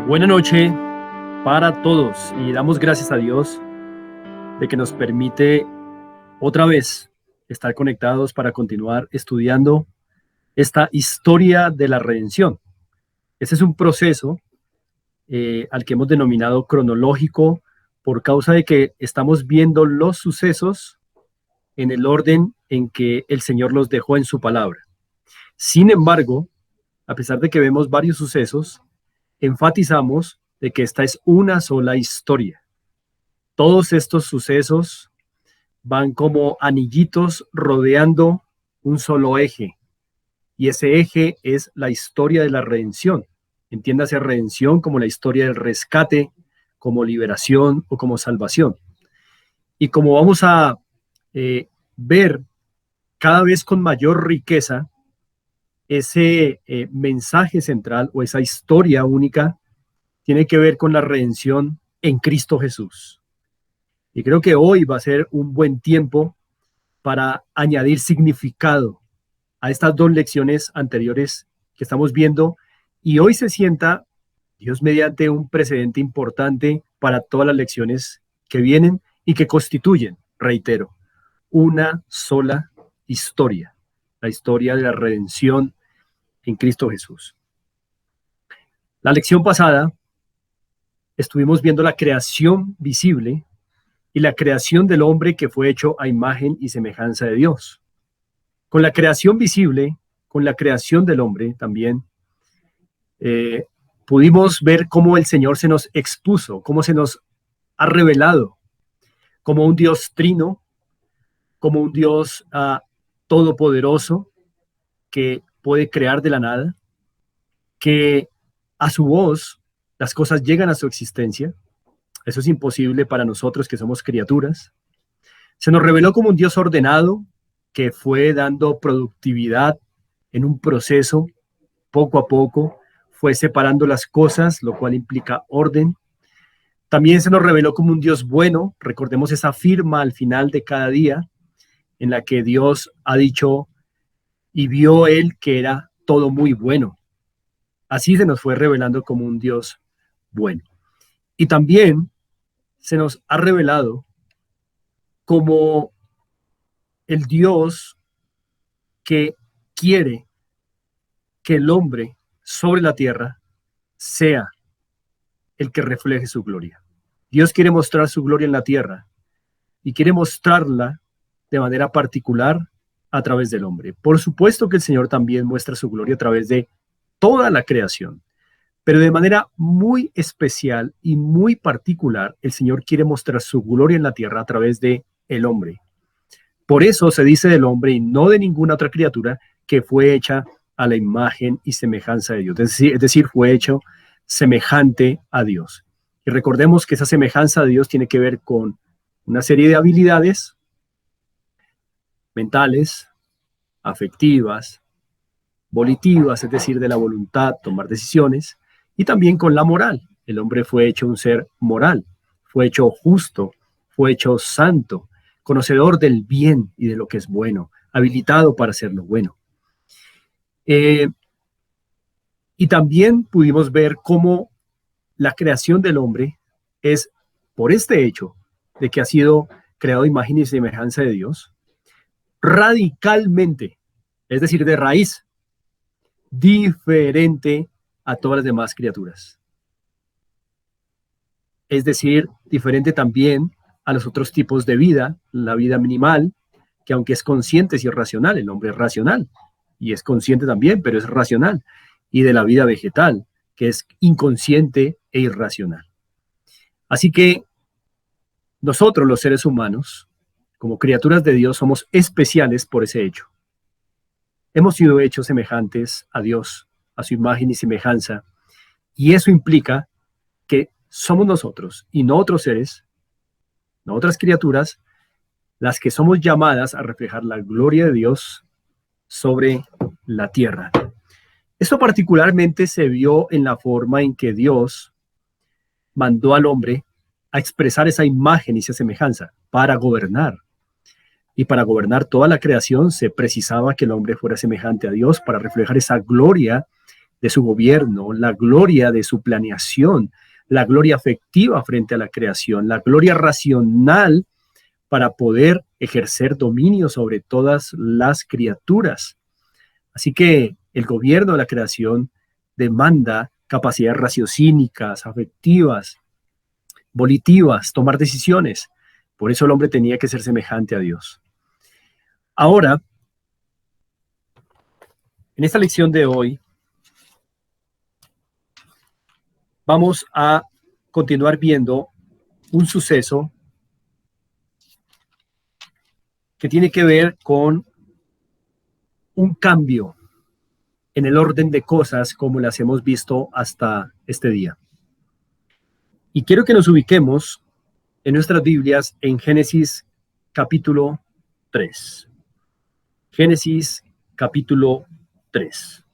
Buena noche para todos y damos gracias a Dios de que nos permite otra vez estar conectados para continuar estudiando esta historia de la redención. Este es un proceso al que hemos denominado cronológico por causa de que estamos viendo los sucesos en el orden en que el Señor los dejó en su palabra. Sin embargo, a pesar de que vemos varios sucesos, enfatizamos de que esta es una sola historia. Todos estos sucesos van como anillitos rodeando un solo eje, y ese eje es la historia de la redención. Entiéndase redención como la historia del rescate, como liberación o como salvación. Y como vamos a ver cada vez con mayor riqueza, ese mensaje central o esa historia única tiene que ver con la redención en Cristo Jesús. Y creo que hoy va a ser un buen tiempo para añadir significado a estas dos lecciones anteriores que estamos viendo, y hoy se sienta, Dios mediante, un precedente importante para todas las lecciones que vienen y que constituyen, reitero, una sola historia, la historia de la redención en Cristo Jesús. La lección pasada estuvimos viendo la creación visible y la creación del hombre que fue hecho a imagen y semejanza de Dios. Con la creación visible, con la creación del hombre también, pudimos ver cómo el Señor se nos expuso, cómo se nos ha revelado como un Dios trino, como un Dios todopoderoso que puede crear de la nada, que a su voz las cosas llegan a su existencia. Eso es imposible para nosotros que somos criaturas. Se nos reveló como un Dios ordenado que fue dando productividad en un proceso, poco a poco, fue separando las cosas, lo cual implica orden. También se nos reveló como un Dios bueno. Recordemos esa firma al final de cada día en la que Dios ha dicho y vio él que era todo muy bueno. Así se nos fue revelando como un Dios bueno. Y también se nos ha revelado como el Dios que quiere que el hombre sobre la tierra sea el que refleje su gloria. Dios quiere mostrar su gloria en la tierra y quiere mostrarla de manera particular a través del hombre. Por supuesto que el Señor también muestra su gloria a través de toda la creación, pero de manera muy especial y muy particular, el Señor quiere mostrar su gloria en la tierra a través de el hombre. Por eso se dice del hombre y no de ninguna otra criatura que fue hecha a la imagen y semejanza de Dios. Es decir, fue hecho semejante a Dios. Y recordemos que esa semejanza de Dios tiene que ver con una serie de habilidades mentales, afectivas, volitivas, es decir, de la voluntad, tomar decisiones, y también con la moral. El hombre fue hecho un ser moral, fue hecho justo, fue hecho santo, conocedor del bien y de lo que es bueno, habilitado para hacer lo bueno. Y también pudimos ver cómo la creación del hombre es, por este hecho de que ha sido creado a imagen y semejanza de Dios, radicalmente, es decir, de raíz, diferente a todas las demás criaturas. Es decir, diferente también a los otros tipos de vida, la vida animal, que aunque es consciente, sí es racional, el hombre es racional, y es consciente también, pero es racional, y de la vida vegetal, que es inconsciente e irracional. Así que nosotros, los seres humanos, como criaturas de Dios, somos especiales por ese hecho. Hemos sido hechos semejantes a Dios, a su imagen y semejanza, y eso implica que somos nosotros y no otros seres, no otras criaturas, las que somos llamadas a reflejar la gloria de Dios sobre la tierra. Esto particularmente se vio en la forma en que Dios mandó al hombre a expresar esa imagen y esa semejanza para gobernar. Y para gobernar toda la creación se precisaba que el hombre fuera semejante a Dios para reflejar esa gloria de su gobierno, la gloria de su planeación, la gloria afectiva frente a la creación, la gloria racional para poder ejercer dominio sobre todas las criaturas. Así que el gobierno de la creación demanda capacidades raciocínicas, afectivas, volitivas, tomar decisiones. Por eso el hombre tenía que ser semejante a Dios. Ahora, en esta lección de hoy, vamos a continuar viendo un suceso que tiene que ver con un cambio en el orden de cosas como las hemos visto hasta este día. Y quiero que nos ubiquemos en nuestras Biblias en Génesis capítulo 3. Génesis capítulo 3.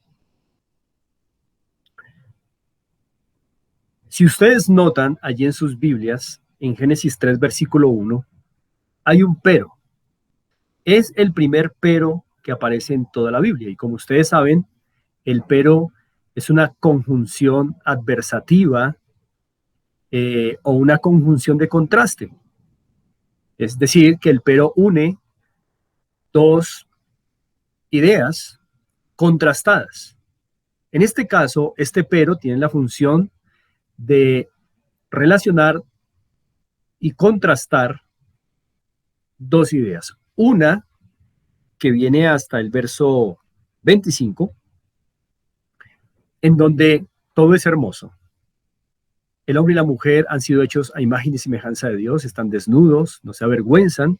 Si ustedes notan allí en sus Biblias, en Génesis 3, versículo 1, hay un pero. Es el primer pero que aparece en toda la Biblia. Y como ustedes saben, el pero es una conjunción adversativa o una conjunción de contraste. Es decir, que el pero une dos ideas contrastadas. En este caso, este pero tiene la función de relacionar y contrastar dos ideas. Una que viene hasta el verso 25, en donde todo es hermoso. El hombre y la mujer han sido hechos a imagen y semejanza de Dios, están desnudos, no se avergüenzan,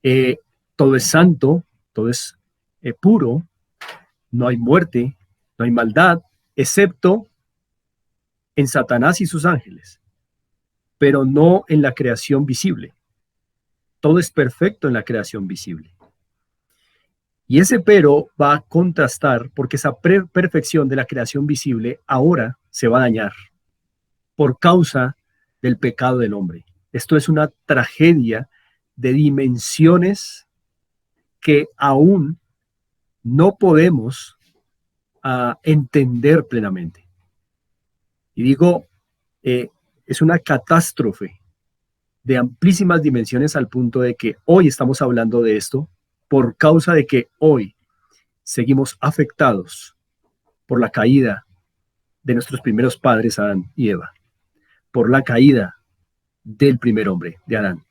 eh, todo es santo, todo es puro, no hay muerte, no hay maldad, excepto en Satanás y sus ángeles, pero no en la creación visible. Todo es perfecto en la creación visible. Y ese pero va a contrastar porque esa perfección de la creación visible ahora se va a dañar por causa del pecado del hombre. Esto es una tragedia de dimensiones que aún no podemos entender plenamente. Y digo, es una catástrofe de amplísimas dimensiones al punto de que hoy estamos hablando de esto por causa de que hoy seguimos afectados por la caída de nuestros primeros padres, Adán y Eva, por la caída del primer hombre, de Adán.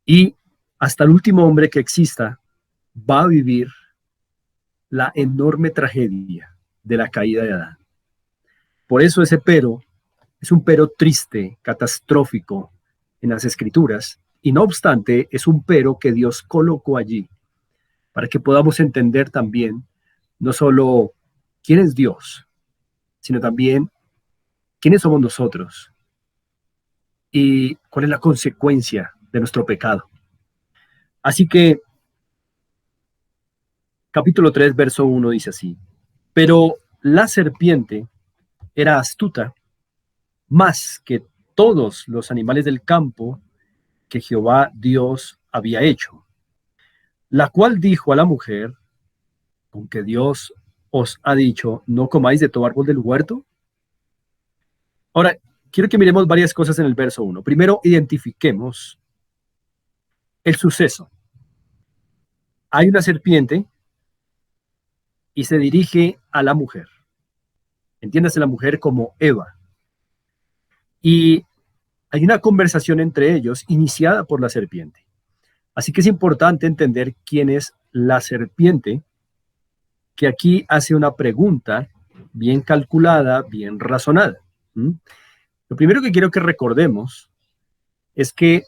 Y hasta el último hombre que exista va a vivir la enorme tragedia de la caída de Adán. Por eso ese pero es un pero triste, catastrófico en las Escrituras, y no obstante es un pero que Dios colocó allí para que podamos entender también no solo quién es Dios, sino también quiénes somos nosotros y cuál es la consecuencia de nuestro pecado. Así que capítulo 3, verso 1 dice así: pero la serpiente era astuta más que todos los animales del campo que Jehová Dios había hecho, la cual dijo a la mujer: ¿con que Dios os ha dicho, no comáis de todo árbol del huerto? Ahora, quiero que miremos varias cosas en el verso 1. Primero, identifiquemos el suceso. Hay una serpiente y se dirige a la mujer. Entiéndase la mujer como Eva. Y hay una conversación entre ellos iniciada por la serpiente. Así que es importante entender quién es la serpiente, que aquí hace una pregunta bien calculada, bien razonada. Lo primero que quiero que recordemos es que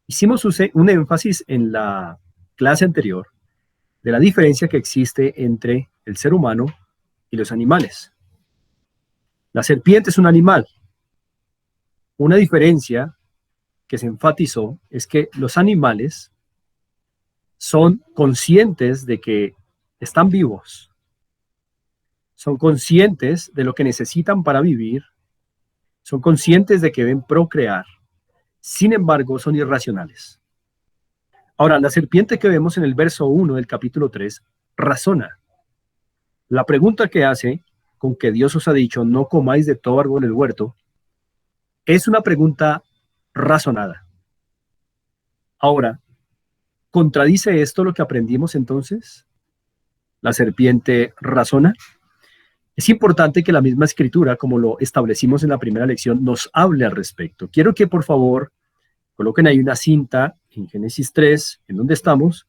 hicimos un énfasis en la clase anterior de la diferencia que existe entre el ser humano y los animales. La serpiente es un animal. Una diferencia que se enfatizó es que los animales son conscientes de que están vivos, son conscientes de lo que necesitan para vivir, son conscientes de que deben procrear, sin embargo son irracionales. Ahora, la serpiente que vemos en el verso 1 del capítulo 3 razona. La pregunta que hace con que Dios os ha dicho, no comáis de todo árbol del huerto, es una pregunta razonada. Ahora, ¿contradice esto lo que aprendimos entonces? ¿La serpiente razona? Es importante que la misma escritura, como lo establecimos en la primera lección, nos hable al respecto. Quiero que por favor coloquen ahí una cinta en Génesis 3, en donde estamos,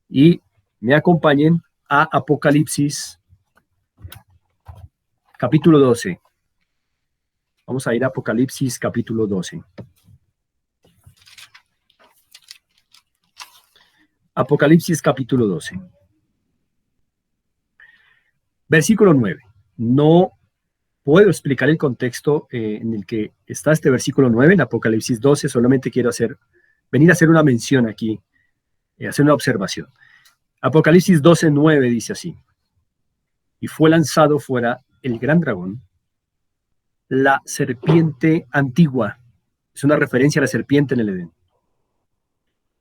y me acompañen a Apocalipsis capítulo 12. Vamos a ir a Apocalipsis capítulo 12. Apocalipsis capítulo 12. Versículo 9. No puedo explicar el contexto en el que está este versículo 9 en Apocalipsis 12, solamente quiero venir a hacer una mención aquí, hacer una observación. Apocalipsis 12, 9 dice así: y fue lanzado fuera el gran dragón, la serpiente antigua, es una referencia a la serpiente en el Edén,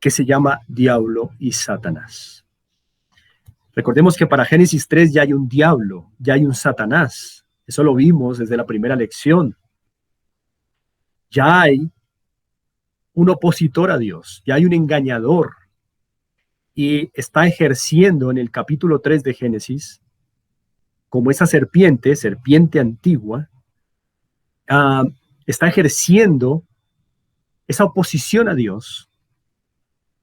que se llama Diablo y Satanás. Recordemos que para Génesis 3 ya hay un diablo, ya hay un Satanás. Eso lo vimos desde la primera lección. Ya hay un opositor a Dios, ya hay un engañador. Y está ejerciendo en el capítulo 3 de Génesis, como esa serpiente, serpiente antigua, está ejerciendo esa oposición a Dios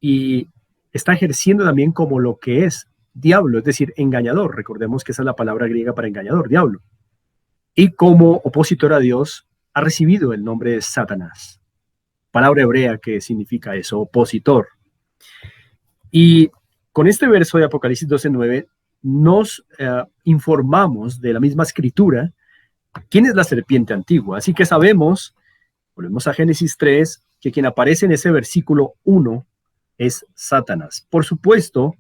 y está ejerciendo también como lo que es diablo, es decir, engañador. Recordemos que esa es la palabra griega para engañador, diablo. Y como opositor a Dios ha recibido el nombre de Satanás, palabra hebrea que significa eso, opositor. Y con este verso de Apocalipsis 12:9 nos informamos de la misma escritura quién es la serpiente antigua. Así que sabemos, volvemos a Génesis 3, que quien aparece en ese versículo 1 es Satanás. Por supuesto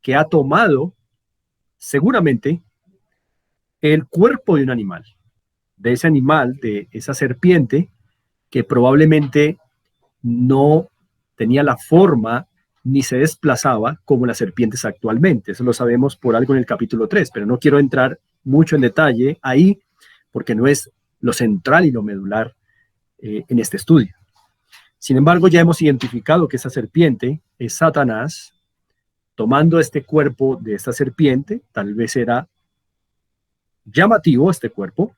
que ha tomado seguramente el cuerpo de un animal, de ese animal, de esa serpiente, que probablemente no tenía la forma ni se desplazaba como las serpientes actualmente. Eso lo sabemos por algo en el capítulo 3, pero no quiero entrar mucho en detalle ahí porque no es lo central y lo medular en este estudio. Sin embargo, ya hemos identificado que esa serpiente es Satanás tomando este cuerpo de esta serpiente, tal vez era llamativo este cuerpo,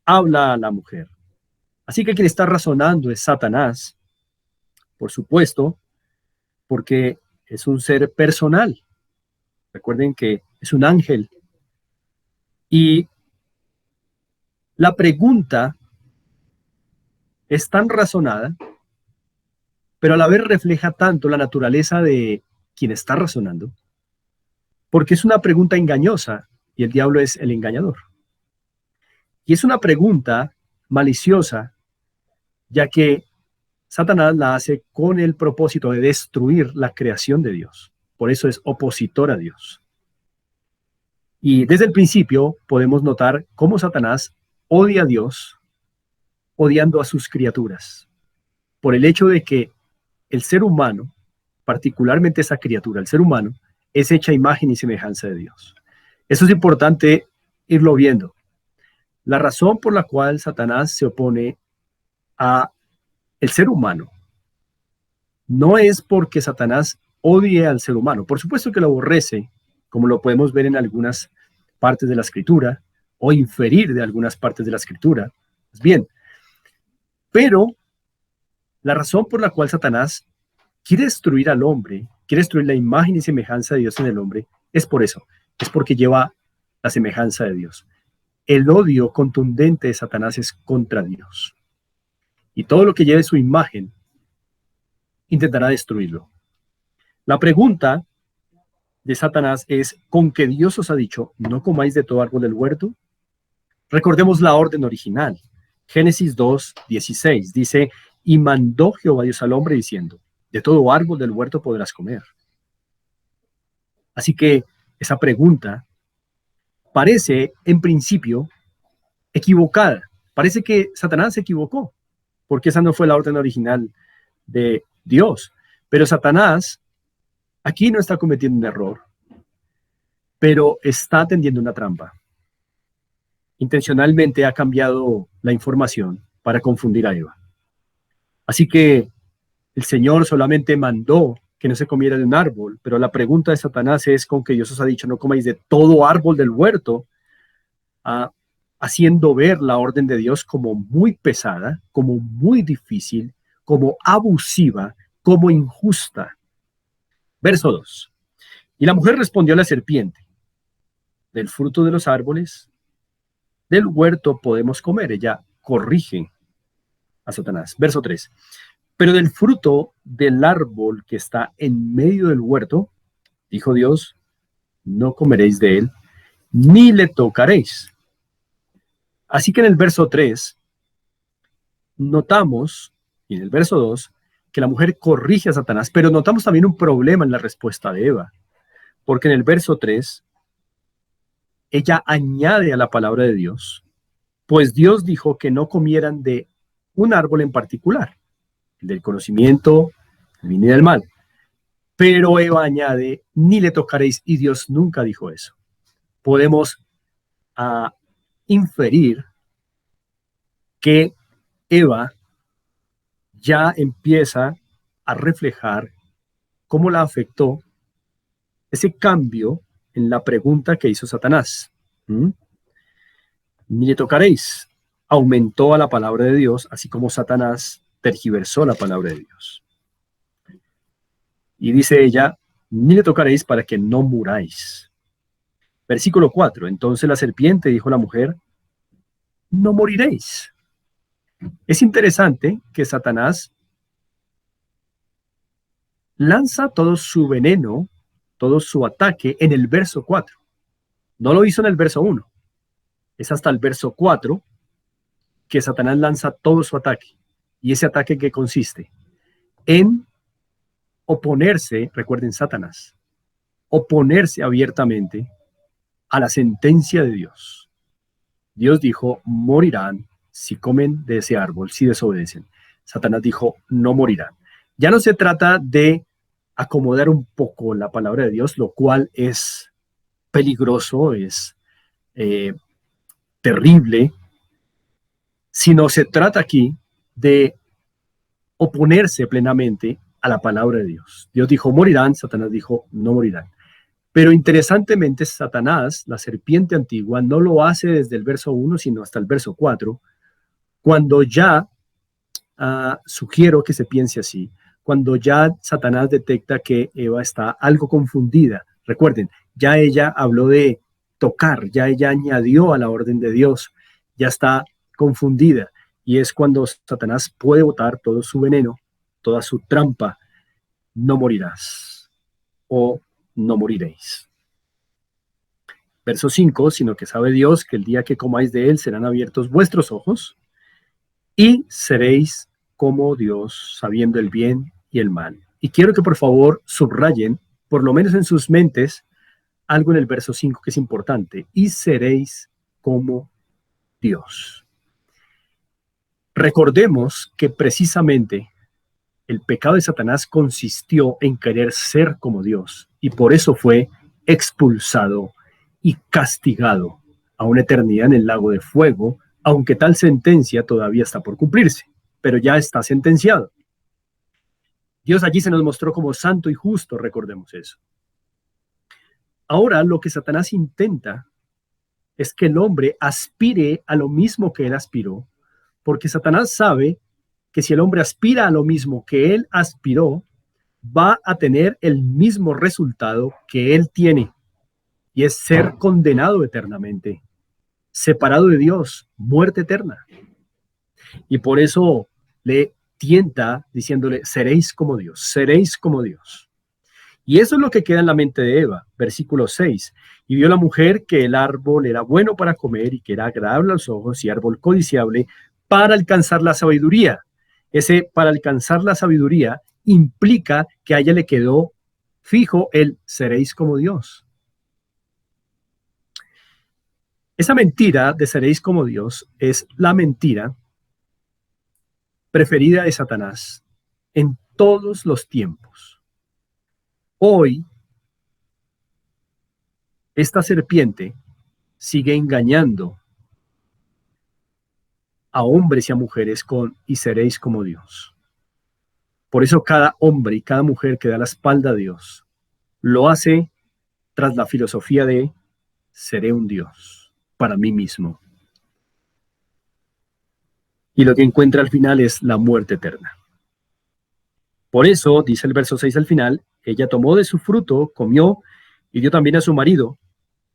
habla a la mujer. Así que quien está razonando es Satanás, por supuesto, porque es un ser personal. Recuerden que es un ángel. Y la pregunta es tan razonada, pero a la vez refleja tanto la naturaleza de quien está razonando, porque es una pregunta engañosa y el diablo es el engañador. Y es una pregunta maliciosa, ya que Satanás la hace con el propósito de destruir la creación de Dios. Por eso es opositor a Dios. Y desde el principio podemos notar cómo Satanás odia a Dios, odiando a sus criaturas, por el hecho de que el ser humano, particularmente esa criatura, el ser humano, es hecha imagen y semejanza de Dios. Eso es importante irlo viendo. La razón por la cual Satanás se opone a el ser humano no es porque Satanás odie al ser humano. Por supuesto que lo aborrece, como lo podemos ver en algunas partes de la escritura o inferir de algunas partes de la escritura. Pues bien, pero la razón por la cual Satanás quiere destruir al hombre, quiere destruir la imagen y semejanza de Dios en el hombre, es por eso, es porque lleva la semejanza de Dios. El odio contundente de Satanás es contra Dios. Y todo lo que lleve su imagen intentará destruirlo. La pregunta de Satanás es: ¿con que Dios os ha dicho, no comáis de todo árbol del huerto? Recordemos la orden original. Génesis 2:16 dice: y mandó Jehová Dios al hombre diciendo, de todo árbol del huerto podrás comer. Así que esa pregunta parece, en principio, equivocada. Parece que Satanás se equivocó, porque esa no fue la orden original de Dios. Pero Satanás aquí no está cometiendo un error. pero está tendiendo una trampa. Intencionalmente ha cambiado la información para confundir a Eva. Así que el Señor solamente mandó que no se comiera de un árbol, pero la pregunta de Satanás es con que Dios os ha dicho no comáis de todo árbol del huerto, ah, haciendo ver la orden de Dios como muy pesada, como muy difícil, como abusiva, como injusta. Verso 2. Y la mujer respondió a la serpiente, del fruto de los árboles del huerto podemos comer. Ella corrige a Satanás. Verso 3. Pero del fruto del árbol que está en medio del huerto, dijo Dios, no comeréis de él, ni le tocaréis. Así que en el verso 3 notamos, y en el verso 2, que la mujer corrige a Satanás, pero notamos también un problema en la respuesta de Eva, porque en el verso 3 ella añade a la palabra de Dios, pues Dios dijo que no comieran de un árbol en particular, el del conocimiento, el bien y del mal. Pero Eva añade, ni le tocaréis, y Dios nunca dijo eso. Podemos inferir que Eva ya empieza a reflejar cómo la afectó ese cambio en la pregunta que hizo Satanás. ¿Mm? Ni le tocaréis. Aumentó a la palabra de Dios, así como Satanás tergiversó la palabra de Dios. Y dice ella, ni le tocaréis para que no muráis. Versículo 4. Entonces la serpiente dijo a la mujer, no moriréis. Es interesante que Satanás lanza todo su veneno, todo su ataque en el verso 4. No lo hizo en el verso 1. Es hasta el verso 4 que Satanás lanza todo su ataque. ¿Y ese ataque qué consiste? En oponerse, recuerden Satanás, oponerse abiertamente a la sentencia de Dios. Dios dijo, morirán si comen de ese árbol, si desobedecen. Satanás dijo, no morirán. Ya no se trata de acomodar un poco la palabra de Dios, lo cual es peligroso, es terrible, sino se trata aquí de oponerse plenamente a la palabra de Dios. Dios dijo, morirán, Satanás dijo, no morirán. Pero interesantemente, Satanás, la serpiente antigua, no lo hace desde el verso 1, sino hasta el verso 4, cuando ya sugiero que se piense así, cuando ya Satanás detecta que Eva está algo confundida. Recuerden, ya ella habló de tocar, ya ella añadió a la orden de Dios, ya está confundida. Y es cuando Satanás puede botar todo su veneno, toda su trampa, no morirás o no moriréis. Verso 5, sino que sabe Dios que el día que comáis de él serán abiertos vuestros ojos y seréis como Dios, sabiendo el bien y el mal. Y quiero que por favor subrayen, por lo menos en sus mentes, algo en el verso 5 que es importante. Y seréis como Dios. Recordemos que precisamente el pecado de Satanás consistió en querer ser como Dios y por eso fue expulsado y castigado a una eternidad en el lago de fuego, aunque tal sentencia todavía está por cumplirse, pero ya está sentenciado. Dios allí se nos mostró como santo y justo, recordemos eso. Ahora lo que Satanás intenta es que el hombre aspire a lo mismo que él aspiró, porque Satanás sabe que si el hombre aspira a lo mismo que él aspiró, va a tener el mismo resultado que él tiene, y es ser condenado eternamente, separado de Dios, muerte eterna. Y por eso le tienta diciéndole, seréis como Dios, seréis como Dios. Y eso es lo que queda en la mente de Eva, versículo 6. Y vio la mujer que el árbol era bueno para comer y que era agradable a los ojos y árbol codiciable para alcanzar la sabiduría. Ese para alcanzar la sabiduría implica que a ella le quedó fijo el seréis como Dios. Esa mentira de seréis como Dios es la mentira preferida de Satanás en todos los tiempos. Hoy, esta serpiente sigue engañando a hombres y a mujeres con y seréis como Dios. Por eso cada hombre y cada mujer que da la espalda a Dios lo hace tras la filosofía de seré un Dios para mí mismo. Y lo que encuentra al final es la muerte eterna. Por eso, dice el verso 6 al final, ella tomó de su fruto, comió y dio también a su marido,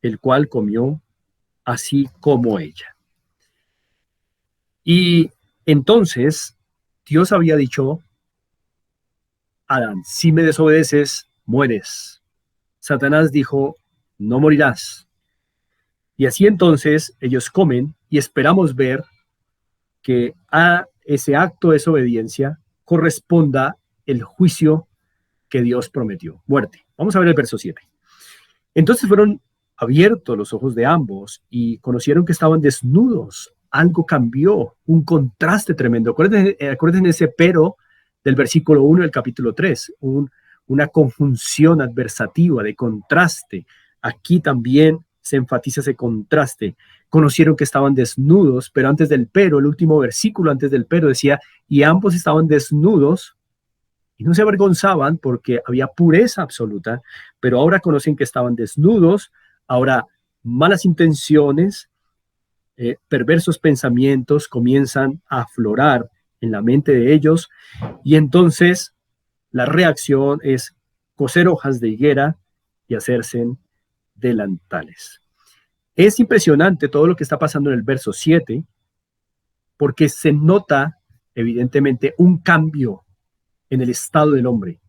el cual comió así como ella. Y entonces Dios había dicho a Adán, si me desobedeces, mueres. Satanás dijo, no morirás. Y así entonces ellos comen y esperamos ver que a ese acto de desobediencia corresponda el juicio que Dios prometió, muerte. Vamos a ver el verso 7. Entonces fueron abiertos los ojos de ambos y conocieron que estaban desnudos. Algo cambió, un contraste tremendo. Acuérdense ese pero del versículo 1 del capítulo 3, una conjunción adversativa de contraste. Aquí también se enfatiza ese contraste. Conocieron que estaban desnudos, pero antes del pero, el último versículo antes del pero decía, y ambos estaban desnudos y no se avergonzaban porque había pureza absoluta, pero ahora conocen que estaban desnudos, ahora malas intenciones, perversos pensamientos comienzan a aflorar en la mente de ellos y entonces la reacción es coser hojas de higuera y hacerse delantales. Es impresionante todo lo que está pasando en el verso 7 porque se nota evidentemente un cambio en el estado del hombre.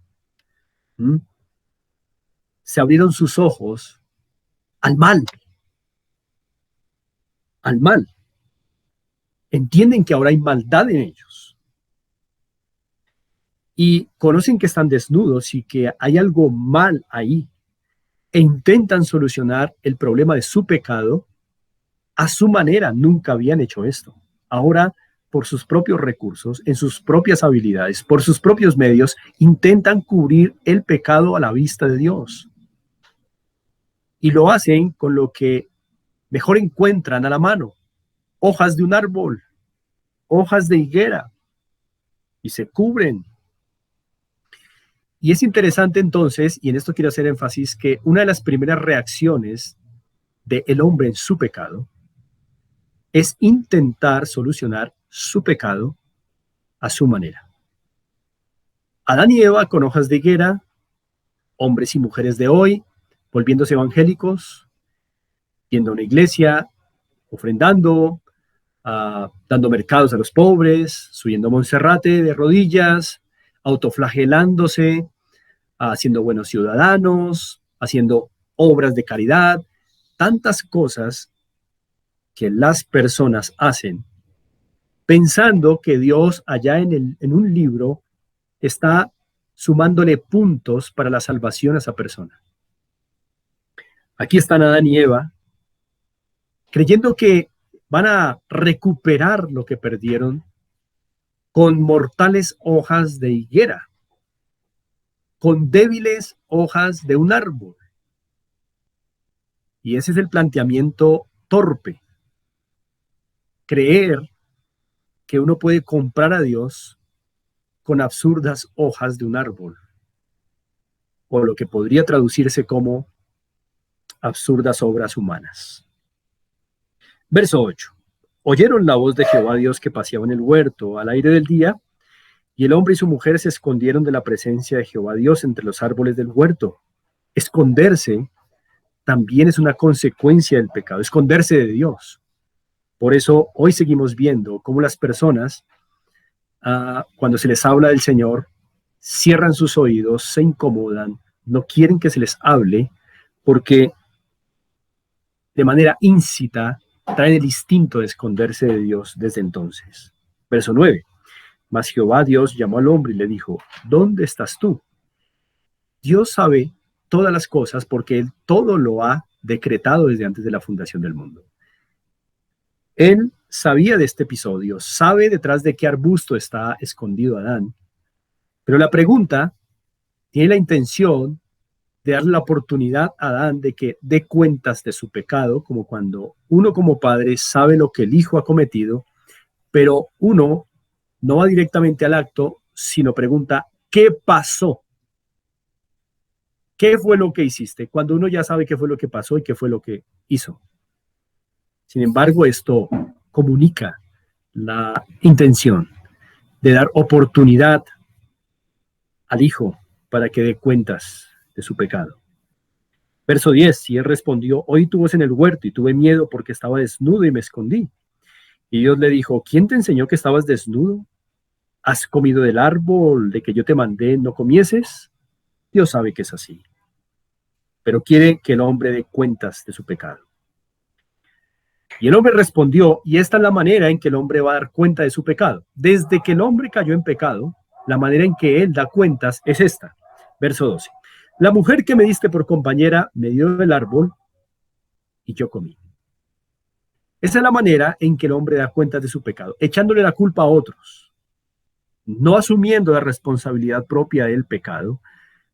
Se abrieron sus ojos al mal, al mal. Entienden que ahora hay maldad en ellos. Y conocen que están desnudos y que hay algo mal ahí. E intentan solucionar el problema de su pecado a su manera. Nunca habían hecho esto. Ahora, por sus propios recursos, en sus propias habilidades, por sus propios medios, intentan cubrir el pecado a la vista de Dios. Y lo hacen con lo que mejor encuentran a la mano: hojas de un árbol, hojas de higuera, y se cubren. Y es interesante entonces, y en esto quiero hacer énfasis, que una de las primeras reacciones del hombre en su pecado es intentar solucionar su pecado a su manera. Adán y Eva con hojas de higuera, hombres y mujeres de hoy, volviéndose evangélicos, yendo a una iglesia, ofrendando, dando mercados a los pobres, subiendo a Monserrate de rodillas, autoflagelándose, siendo buenos ciudadanos, haciendo obras de caridad, tantas cosas que las personas hacen pensando que Dios allá en un libro está sumándole puntos para la salvación a esa persona. Aquí están Adán y Eva creyendo que van a recuperar lo que perdieron con mortales hojas de higuera, con débiles hojas de un árbol. Y ese es el planteamiento torpe. Creer que uno puede comprar a Dios con absurdas hojas de un árbol, o lo que podría traducirse como absurdas obras humanas. Verso 8. Oyeron la voz de Jehová Dios que paseaba en el huerto al aire del día, y el hombre y su mujer se escondieron de la presencia de Jehová Dios entre los árboles del huerto. Esconderse también es una consecuencia del pecado, esconderse de Dios. Por eso hoy seguimos viendo cómo las personas, cuando se les habla del Señor, cierran sus oídos, se incomodan, no quieren que se les hable, porque de manera íncita traen el instinto de esconderse de Dios desde entonces. Verso 9. Mas Jehová Dios llamó al hombre y le dijo, ¿dónde estás tú? Dios sabe todas las cosas porque Él todo lo ha decretado desde antes de la fundación del mundo. Él sabía de este episodio, sabe detrás de qué arbusto está escondido Adán, pero la pregunta tiene la intención de darle la oportunidad a Adán de que dé cuentas de su pecado, como cuando uno como padre sabe lo que el hijo ha cometido, pero uno no va directamente al acto, sino pregunta, ¿qué pasó? ¿Qué fue lo que hiciste? Cuando uno ya sabe qué fue lo que pasó y qué fue lo que hizo. Sin embargo, esto comunica la intención de dar oportunidad al hijo para que dé cuentas de su pecado. Verso 10, y él respondió, oí tu voz en el huerto y tuve miedo porque estaba desnudo y me escondí. Y Dios le dijo, ¿quién te enseñó que estabas desnudo? ¿Has comido del árbol de que yo te mandé no comieses? Dios sabe que es así, pero quiere que el hombre dé cuentas de su pecado. Y el hombre respondió, y esta es la manera en que el hombre va a dar cuenta de su pecado. Desde que el hombre cayó en pecado, la manera en que él da cuentas es esta. Verso 12. La mujer que me diste por compañera me dio del árbol y yo comí. Esa es la manera en que el hombre da cuentas de su pecado, echándole la culpa a otros, no asumiendo la responsabilidad propia del pecado,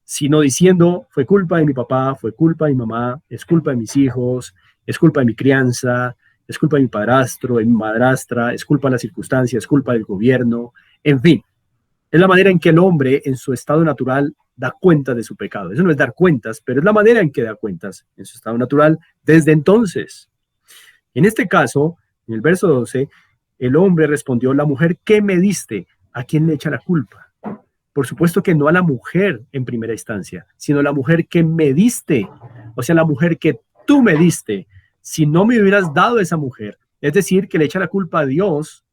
sino diciendo, fue culpa de mi papá, fue culpa de mi mamá, es culpa de mis hijos, es culpa de mi crianza, es culpa de mi padrastro, de mi madrastra, es culpa de las circunstancias, es culpa del gobierno, en fin. Es la manera en que el hombre en su estado natural da cuenta de su pecado. Eso no es dar cuentas, pero es la manera en que da cuentas en su estado natural desde entonces. En este caso, en el verso 12, el hombre respondió, la mujer que me diste, ¿a quién le echa la culpa? Por supuesto que no a la mujer en primera instancia, sino a la mujer que me diste, o sea, la mujer que tú me diste. Si no me hubieras dado esa mujer, es decir, que le echa la culpa a Dios,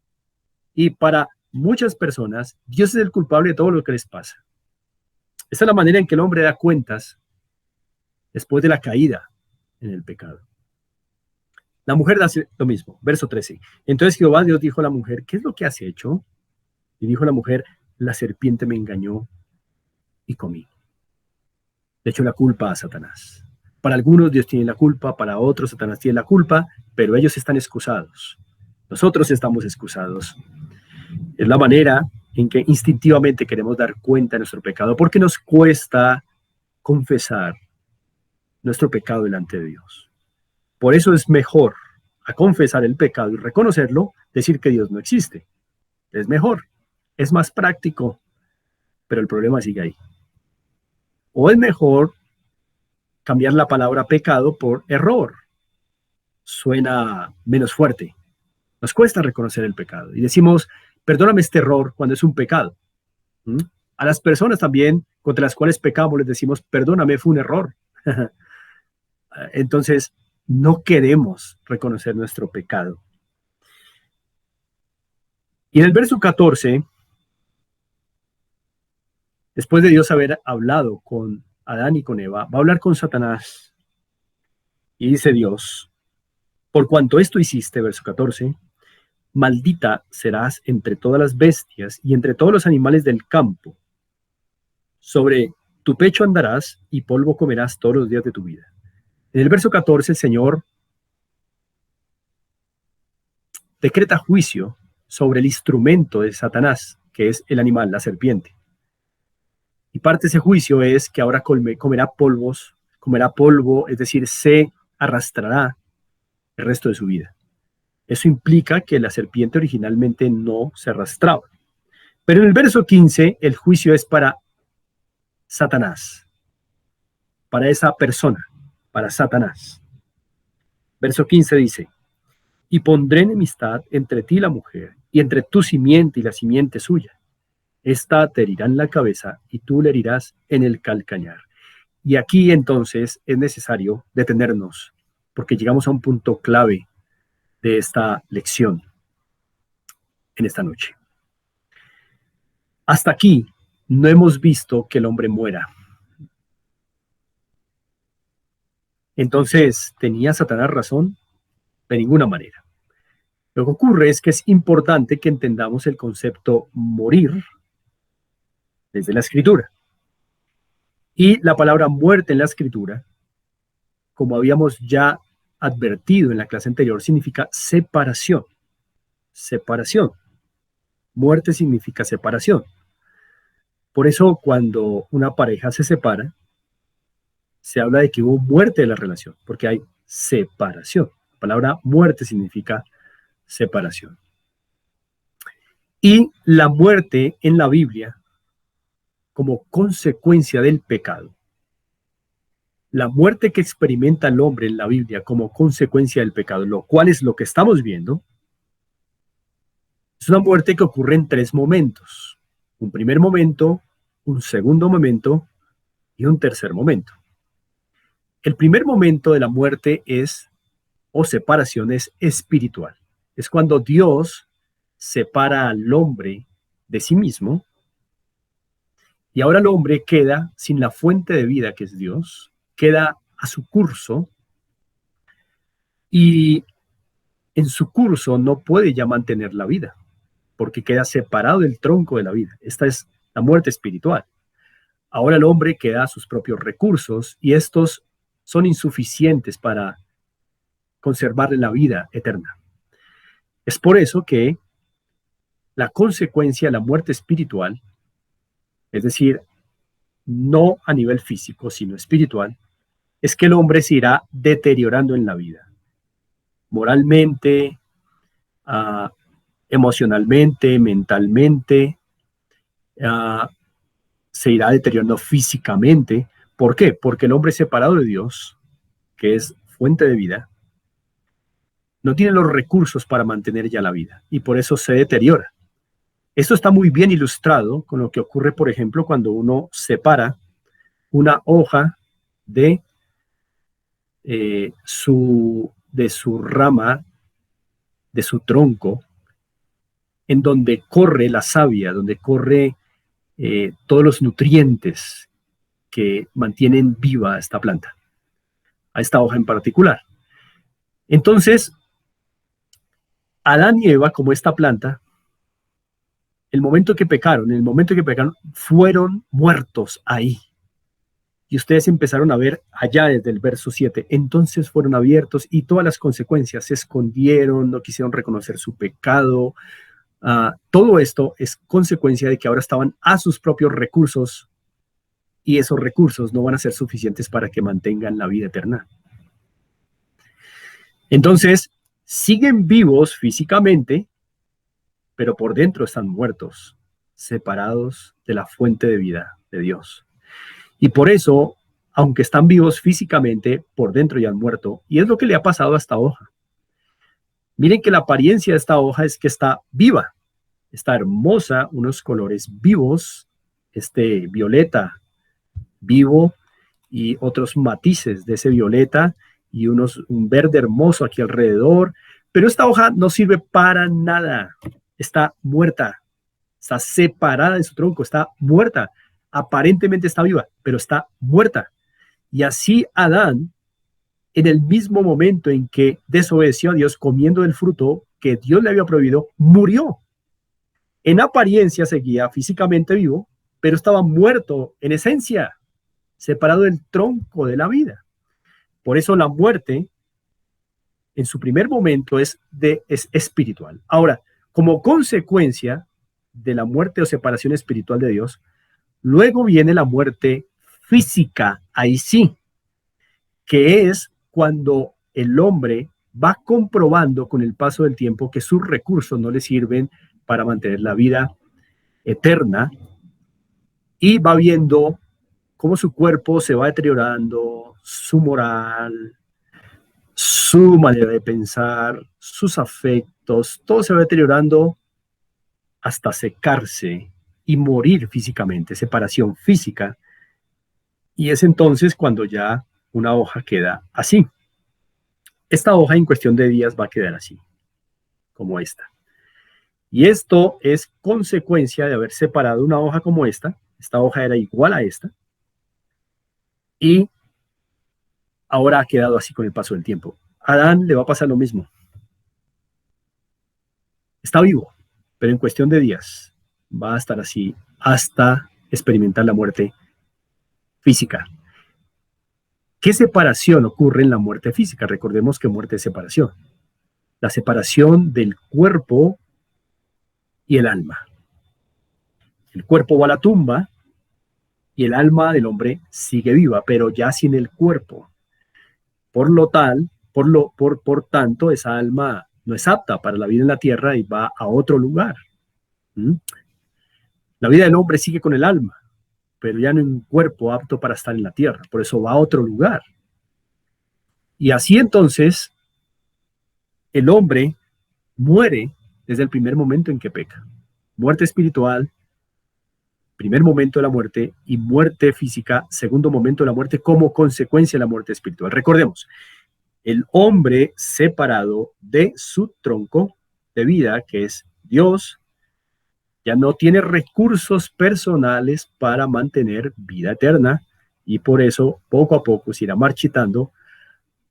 y para muchas personas, Dios es el culpable de todo lo que les pasa. Esa es la manera en que el hombre da cuentas después de la caída en el pecado. La mujer hace lo mismo, verso 13. Entonces Jehová Dios dijo a la mujer, ¿qué es lo que has hecho? Y dijo la mujer, la serpiente me engañó y comí. Le echó la culpa a Satanás. Para algunos Dios tiene la culpa, para otros Satanás tiene la culpa, pero ellos están excusados. Nosotros estamos excusados. Es la manera en que instintivamente queremos dar cuenta de nuestro pecado, porque nos cuesta confesar nuestro pecado delante de Dios. Por eso es mejor a confesar el pecado y reconocerlo, decir que Dios no existe. Es mejor, es más práctico, pero el problema sigue ahí. O es mejor cambiar la palabra pecado por error. Suena menos fuerte. Nos cuesta reconocer el pecado y decimos, perdóname este error cuando es un pecado. ¿Mm? A las personas también contra las cuales pecamos les decimos, perdóname, fue un error. Entonces, no queremos reconocer nuestro pecado. Y en el verso 14, después de Dios haber hablado con Adán y con Eva, va a hablar con Satanás. Y dice Dios, por cuanto esto hiciste, verso 14, maldita serás entre todas las bestias y entre todos los animales del campo. Sobre tu pecho andarás y polvo comerás todos los días de tu vida. En el verso 14, el Señor decreta juicio sobre el instrumento de Satanás, que es el animal, la serpiente. Y parte de ese juicio es que ahora comerá polvo, es decir, se arrastrará el resto de su vida. Eso implica que la serpiente originalmente no se arrastraba. Pero en el verso 15, el juicio es para Satanás, para esa persona, para Satanás. Verso 15 dice, y pondré enemistad entre ti y la mujer, y entre tu simiente y la simiente suya. Esta te herirá en la cabeza y tú le herirás en el calcañar. Y aquí entonces es necesario detenernos, porque llegamos a un punto clave de esta lección en esta noche. Hasta aquí no hemos visto que el hombre muera. Entonces, ¿tenía Satanás razón? De ninguna manera. Lo que ocurre es que es importante que entendamos el concepto morir desde la escritura. Y la palabra muerte en la escritura, como habíamos ya advertido en la clase anterior, significa separación. Separación. Muerte significa separación. Por eso cuando una pareja se separa, se habla de que hubo muerte de la relación, porque hay separación. La palabra muerte significa separación. Y la muerte en la Biblia como consecuencia del pecado. La muerte que experimenta el hombre en la Biblia como consecuencia del pecado, lo cual es lo que estamos viendo, es una muerte que ocurre en tres momentos. Un primer momento, un segundo momento y un tercer momento. El primer momento de la muerte es, o separación, es espiritual. Es cuando Dios separa al hombre de sí mismo y ahora el hombre queda sin la fuente de vida que es Dios, queda a su curso y en su curso no puede ya mantener la vida porque queda separado del tronco de la vida. Esta es la muerte espiritual. Ahora el hombre queda a sus propios recursos y estos son insuficientes para conservarle la vida eterna. Es por eso que la consecuencia de la muerte espiritual, es decir, no a nivel físico, sino espiritual, es que el hombre se irá deteriorando en la vida, moralmente, uh, emocionalmente, mentalmente, uh, se irá deteriorando físicamente. ¿Por qué? Porque el hombre separado de Dios, que es fuente de vida, no tiene los recursos para mantener ya la vida y por eso se deteriora. Esto está muy bien ilustrado con lo que ocurre, por ejemplo, cuando uno separa una hoja de, de su rama, de su tronco, en donde corre la savia, donde corre todos los nutrientes que mantienen viva esta planta, a esta hoja en particular. Entonces, Adán y Eva, como esta planta, el momento que pecaron, fueron muertos ahí. Y ustedes empezaron a ver allá desde el verso 7. Entonces fueron abiertos y todas las consecuencias se escondieron, no quisieron reconocer su pecado. Todo esto es consecuencia de que ahora estaban a sus propios recursos y esos recursos no van a ser suficientes para que mantengan la vida eterna. Entonces, siguen vivos físicamente, pero por dentro están muertos, separados de la fuente de vida de Dios. Y por eso, aunque están vivos físicamente, por dentro ya han muerto. Y es lo que le ha pasado a esta hoja. Miren que la apariencia de esta hoja es que está viva, está hermosa, unos colores vivos, este violeta vivo y otros matices de ese violeta y un verde hermoso aquí alrededor. Pero esta hoja no sirve para nada. Está muerta, está separada de su tronco, está muerta. Aparentemente está viva, pero está muerta. Y así Adán, en el mismo momento en que desobedeció a Dios comiendo del fruto que Dios le había prohibido, murió. En apariencia seguía físicamente vivo, pero estaba muerto en esencia, separado del tronco de la vida. Por eso la muerte, en su primer momento, es espiritual. Ahora, como consecuencia de la muerte o separación espiritual de Dios, luego viene la muerte física, ahí sí, que es cuando el hombre va comprobando con el paso del tiempo que sus recursos no le sirven para mantener la vida eterna y va viendo cómo su cuerpo se va deteriorando, su moral, su manera de pensar, sus afectos, todo se va deteriorando hasta secarse y morir físicamente, separación física. Y es entonces cuando ya una hoja queda así. Esta hoja en cuestión de días va a quedar así, como esta. Y esto es consecuencia de haber separado una hoja como esta. Esta hoja era igual a esta. Y ahora ha quedado así con el paso del tiempo. A Adán le va a pasar lo mismo. Está vivo, pero en cuestión de días va a estar así hasta experimentar la muerte física. ¿Qué separación ocurre en la muerte física? Recordemos que muerte es separación. La separación del cuerpo y el alma. El cuerpo va a la tumba y el alma del hombre sigue viva, pero ya sin el cuerpo. Por tanto, esa alma no es apta para la vida en la tierra y va a otro lugar. ¿Mm? La vida del hombre sigue con el alma, pero ya no en un cuerpo apto para estar en la tierra, por eso va a otro lugar. Y así entonces el hombre muere desde el primer momento en que peca. Muerte espiritual, primer momento de la muerte, y muerte física, segundo momento de la muerte, como consecuencia de la muerte espiritual. Recordemos, el hombre separado de su tronco de vida, que es Dios, ya no tiene recursos personales para mantener vida eterna, y por eso poco a poco se irá marchitando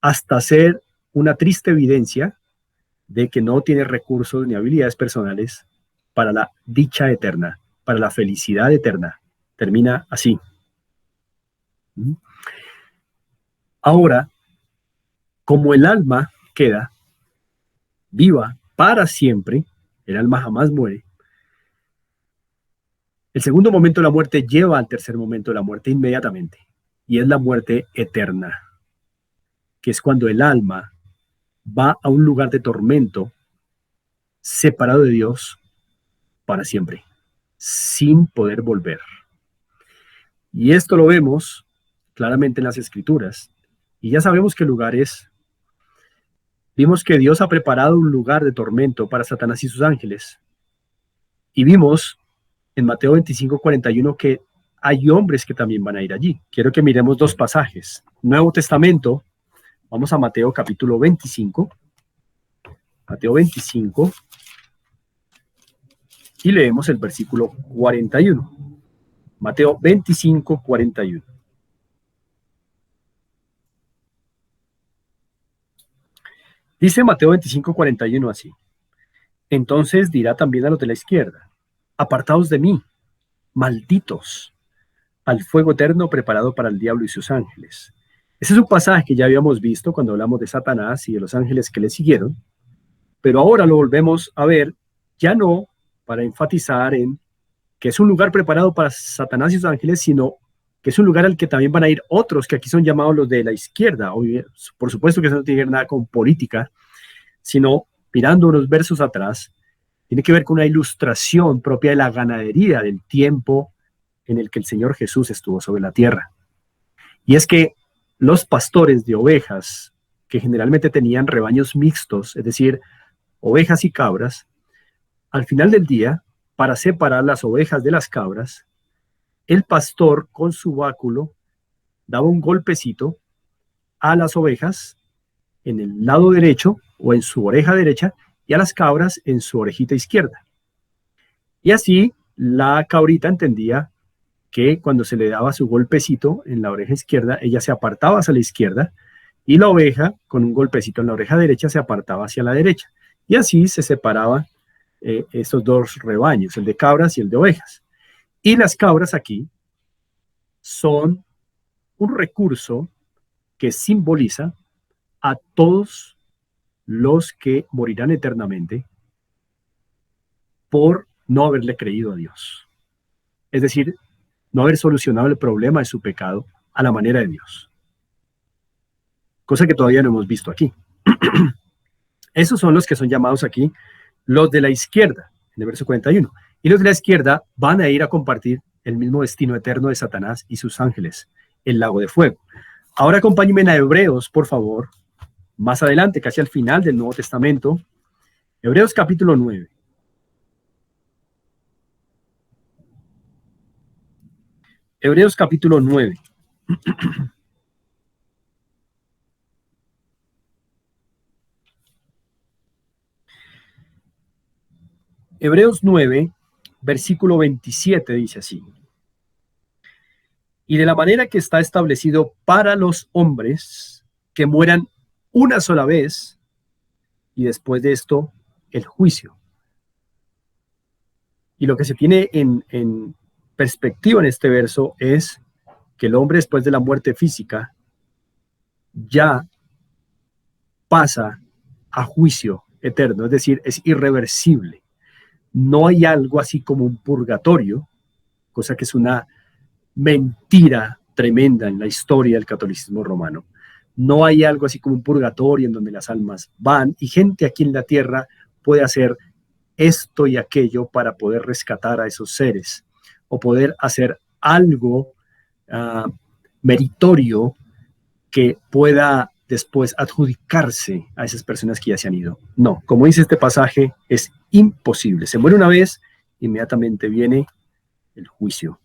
hasta ser una triste evidencia de que no tiene recursos ni habilidades personales para la dicha eterna, para la felicidad eterna. Termina así. Ahora, como el alma queda viva para siempre, el alma jamás muere, el segundo momento de la muerte lleva al tercer momento de la muerte inmediatamente, y es la muerte eterna, que es cuando el alma va a un lugar de tormento separado de Dios para siempre, sin poder volver. Y esto lo vemos claramente en las Escrituras, y ya sabemos qué lugar es. Vimos que Dios ha preparado un lugar de tormento para Satanás y sus ángeles, y vimos en Mateo 25:41 que hay hombres que también van a ir allí. Quiero que miremos dos pasajes. Nuevo Testamento, vamos a Mateo capítulo 25, Mateo 25, y leemos el versículo 41. Mateo 25:41. Dice Mateo 25:41 así: entonces dirá también a los de la izquierda, apartaos de mí, malditos, al fuego eterno preparado para el diablo y sus ángeles. Ese es un pasaje que ya habíamos visto cuando hablamos de Satanás y de los ángeles que le siguieron, pero ahora lo volvemos a ver, ya no para enfatizar en que es un lugar preparado para Satanás y sus ángeles, sino que es un lugar al que también van a ir otros que aquí son llamados los de la izquierda. Por supuesto que eso no tiene que ver nada con política, sino mirando unos versos atrás, tiene que ver con una ilustración propia de la ganadería del tiempo en el que el Señor Jesús estuvo sobre la tierra. Y es que los pastores de ovejas, que generalmente tenían rebaños mixtos, es decir, ovejas y cabras, al final del día, para separar las ovejas de las cabras, el pastor con su báculo daba un golpecito a las ovejas en el lado derecho o en su oreja derecha y a las cabras en su orejita izquierda. Y así la cabrita entendía que cuando se le daba su golpecito en la oreja izquierda, ella se apartaba hacia la izquierda, y la oveja con un golpecito en la oreja derecha se apartaba hacia la derecha. Y así se separaban estos dos rebaños, el de cabras y el de ovejas. Y las cabras aquí son un recurso que simboliza a todos los que morirán eternamente por no haberle creído a Dios. Es decir, no haber solucionado el problema de su pecado a la manera de Dios. Cosa que todavía no hemos visto aquí. Esos son los que son llamados aquí los de la izquierda, en el verso 41. Y los de la izquierda van a ir a compartir el mismo destino eterno de Satanás y sus ángeles, el lago de fuego. Ahora acompáñenme a Hebreos, por favor, más adelante, casi al final del Nuevo Testamento. Hebreos capítulo 9. Hebreos capítulo 9. Hebreos 9, versículo 27 dice así: y de la manera que está establecido para los hombres que mueran una sola vez, y después de esto el juicio. Y lo que se tiene en perspectiva en este verso es que el hombre, después de la muerte física, ya pasa a juicio eterno, es decir, es irreversible. No hay algo así como un purgatorio, cosa que es una mentira tremenda en la historia del catolicismo romano. No hay algo así como un purgatorio en donde las almas van y gente aquí en la tierra puede hacer esto y aquello para poder rescatar a esos seres o poder hacer algo meritorio que pueda después adjudicarse a esas personas que ya se han ido. No, como dice este pasaje, es imposible. Se muere una vez, inmediatamente viene el juicio.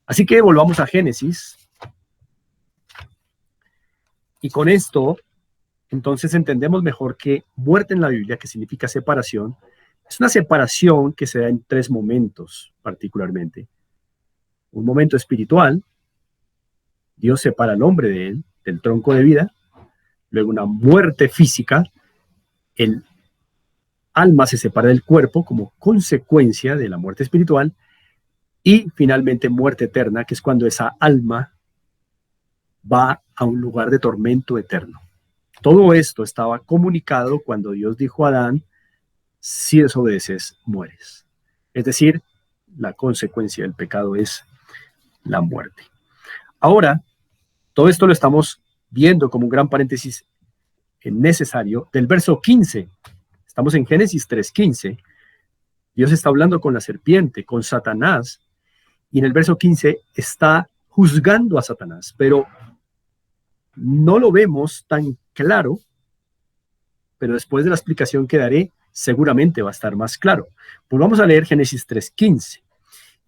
Así que volvamos a Génesis. Y con esto, entonces entendemos mejor que muerte en la Biblia, que significa separación, es una separación que se da en tres momentos particularmente. Un momento espiritual, Dios separa al hombre de él, del tronco de vida. Luego una muerte física, el alma se separa del cuerpo como consecuencia de la muerte espiritual. Y finalmente muerte eterna, que es cuando esa alma va a un lugar de tormento eterno. Todo esto estaba comunicado cuando Dios dijo a Adán, si desobedeces, mueres. Es decir, la consecuencia del pecado es la muerte. Ahora, todo esto lo estamos viendo como un gran paréntesis necesario del verso 15. Estamos en Génesis 3:15. Dios está hablando con la serpiente, con Satanás, y en el verso 15 está juzgando a Satanás, pero no lo vemos tan claro, pero después de la explicación que daré, seguramente va a estar más claro. Pues vamos a leer Génesis 3:15.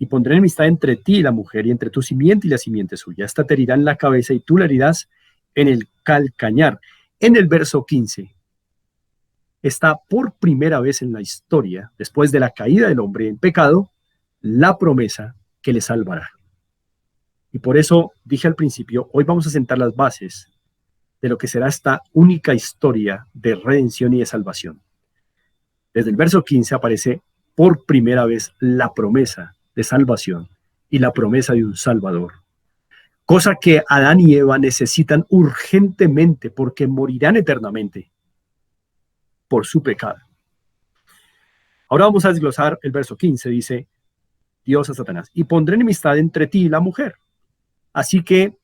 Y pondré enemistad entre ti y la mujer, y entre tu simiente y la simiente suya. Esta te herirá en la cabeza y tú la herirás en el calcañar. En el verso 15 está por primera vez en la historia, después de la caída del hombre en pecado, la promesa que le salvará. Y por eso dije al principio, hoy vamos a sentar las bases de lo que será esta única historia de redención y de salvación. Desde el verso 15 aparece por primera vez la promesa de salvación y la promesa de un Salvador. Cosa que Adán y Eva necesitan urgentemente porque morirán eternamente por su pecado. Ahora vamos a desglosar el verso 15. Dice Dios a Satanás, y pondré enemistad entre ti y la mujer. Así que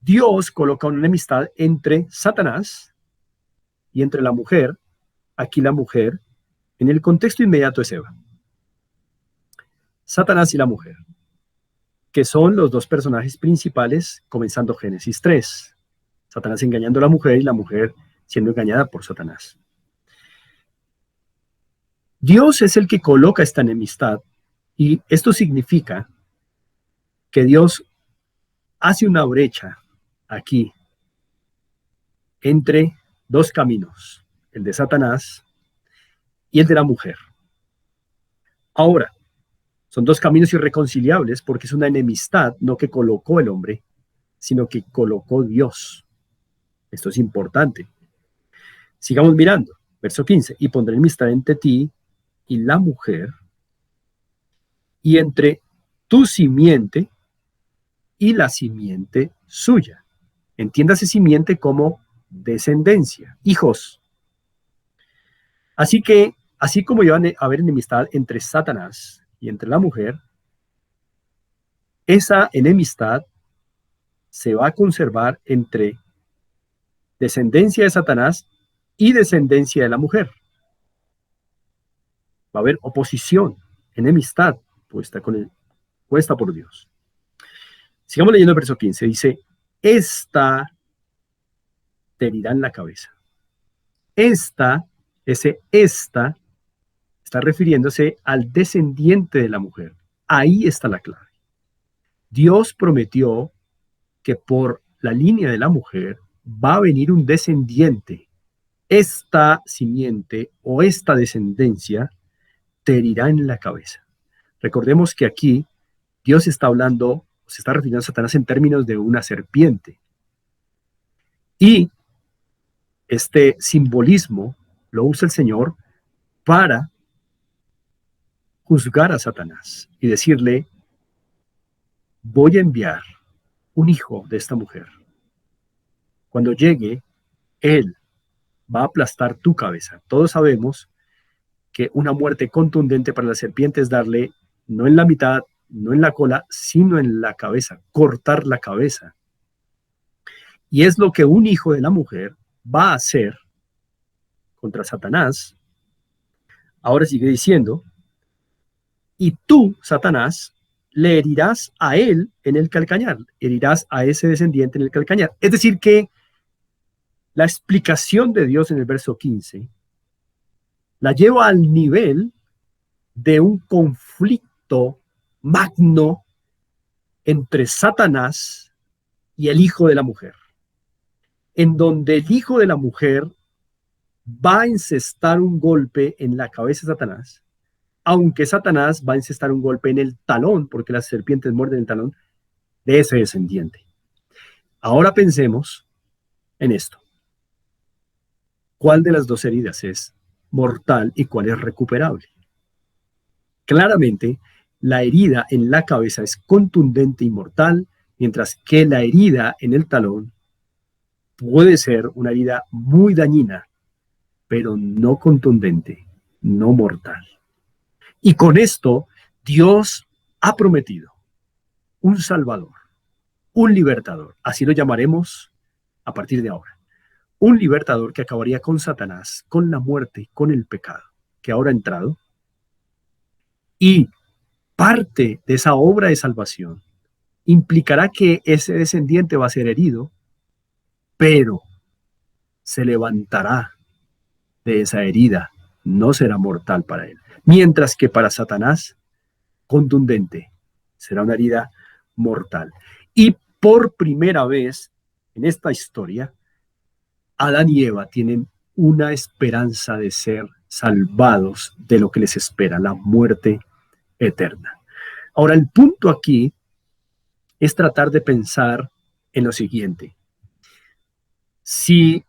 Dios coloca una enemistad entre Satanás y entre la mujer. Aquí la mujer, en el contexto inmediato, es Eva. Satanás y la mujer, que son los dos personajes principales, comenzando Génesis 3. Satanás engañando a la mujer y la mujer siendo engañada por Satanás. Dios es el que coloca esta enemistad, y esto significa que Dios hace una brecha aquí entre dos caminos, el de Satanás y el de la mujer. Ahora, son dos caminos irreconciliables porque es una enemistad, no que colocó el hombre, sino que colocó Dios. Esto es importante. Sigamos mirando. Verso 15. Y pondré enemistad entre ti y la mujer, y entre tu simiente y la simiente suya. Entiéndase simiente como descendencia, hijos. Así que, así como iba a haber enemistad entre Satanás y entre la mujer, esa enemistad se va a conservar entre descendencia de Satanás y descendencia de la mujer. Va a haber oposición, enemistad puesta por Dios. Sigamos leyendo el verso 15. Dice, esta te herirá en la cabeza. Esta está refiriéndose al descendiente de la mujer. Ahí está la clave. Dios prometió que por la línea de la mujer va a venir un descendiente. Esta simiente o esta descendencia te herirá en la cabeza. Recordemos que aquí Dios está hablando, se está refiriendo a Satanás en términos de una serpiente. Y este simbolismo lo usa el Señor para juzgar a Satanás y decirle, voy a enviar un hijo de esta mujer. Cuando llegue, él va a aplastar tu cabeza. Todos sabemos que una muerte contundente para la serpiente es darle, no en la mitad, no en la cola, sino en la cabeza, cortar la cabeza. Y es lo que un hijo de la mujer va a hacer contra Satanás. Ahora sigue diciendo, y tú, Satanás, le herirás a él en el calcañar, herirás a ese descendiente en el calcañar. Es decir, que la explicación de Dios en el verso 15 la lleva al nivel de un conflicto magno entre Satanás y el hijo de la mujer, en donde el hijo de la mujer va a encestar un golpe en la cabeza de Satanás, aunque Satanás va a encestar un golpe en el talón, porque las serpientes muerden el talón de ese descendiente. Ahora pensemos en esto. ¿Cuál de las dos heridas es mortal y cuál es recuperable? Claramente, la herida en la cabeza es contundente y mortal, mientras que la herida en el talón puede ser una herida muy dañina, pero no contundente, no mortal. Y con esto, Dios ha prometido un Salvador, un libertador, así lo llamaremos a partir de ahora. Un libertador que acabaría con Satanás, con la muerte, con el pecado, que ahora ha entrado. Y parte de esa obra de salvación implicará que ese descendiente va a ser herido, pero se levantará de esa herida, no será mortal para él. Mientras que para Satanás, contundente, será una herida mortal. Y por primera vez en esta historia, Adán y Eva tienen una esperanza de ser salvados de lo que les espera, la muerte eterna. Ahora, el punto aquí es tratar de pensar en lo siguiente. Si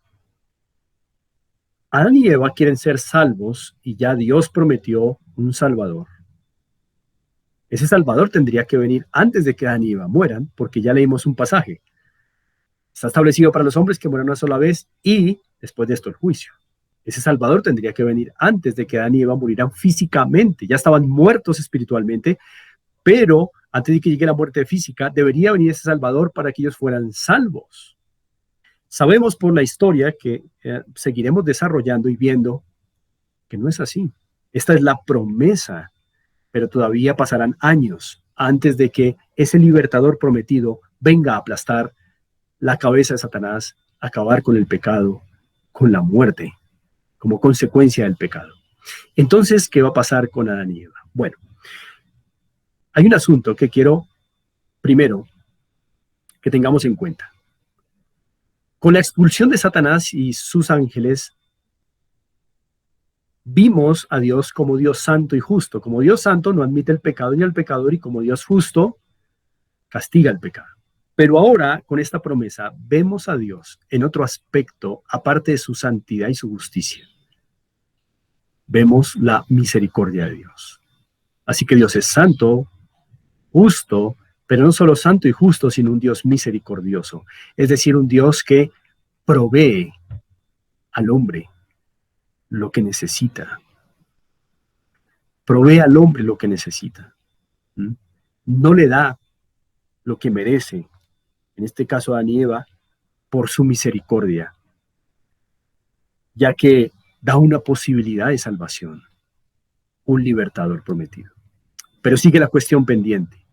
Adán y Eva quieren ser salvos y ya Dios prometió un Salvador, ese Salvador tendría que venir antes de que Adán y Eva mueran, porque ya leímos un pasaje. Está establecido para los hombres que mueran una sola vez y después de esto el juicio. Ese Salvador tendría que venir antes de que Adán y Eva murieran físicamente. Ya estaban muertos espiritualmente, pero antes de que llegue la muerte física, debería venir ese Salvador para que ellos fueran salvos. Sabemos por la historia que seguiremos desarrollando y viendo que no es así. Esta es la promesa, pero todavía pasarán años antes de que ese libertador prometido venga a aplastar la cabeza de Satanás, acabar con el pecado, con la muerte, como consecuencia del pecado. Entonces, ¿qué va a pasar con Adán y Eva? Bueno, hay un asunto que quiero primero que tengamos en cuenta. Con la expulsión de Satanás y sus ángeles, vimos a Dios como Dios santo y justo. Como Dios santo no admite el pecado ni al pecador, y como Dios justo castiga el pecado. Pero ahora, con esta promesa, vemos a Dios en otro aspecto, aparte de su santidad y su justicia. Vemos la misericordia de Dios. Así que Dios es santo, justo, pero no solo santo y justo, sino un Dios misericordioso. Es decir, un Dios que provee al hombre lo que necesita. Provee al hombre lo que necesita. ¿Mm? No le da lo que merece, en este caso a Adán y Eva, por su misericordia, ya que da una posibilidad de salvación, un libertador prometido. Pero sigue la cuestión pendiente.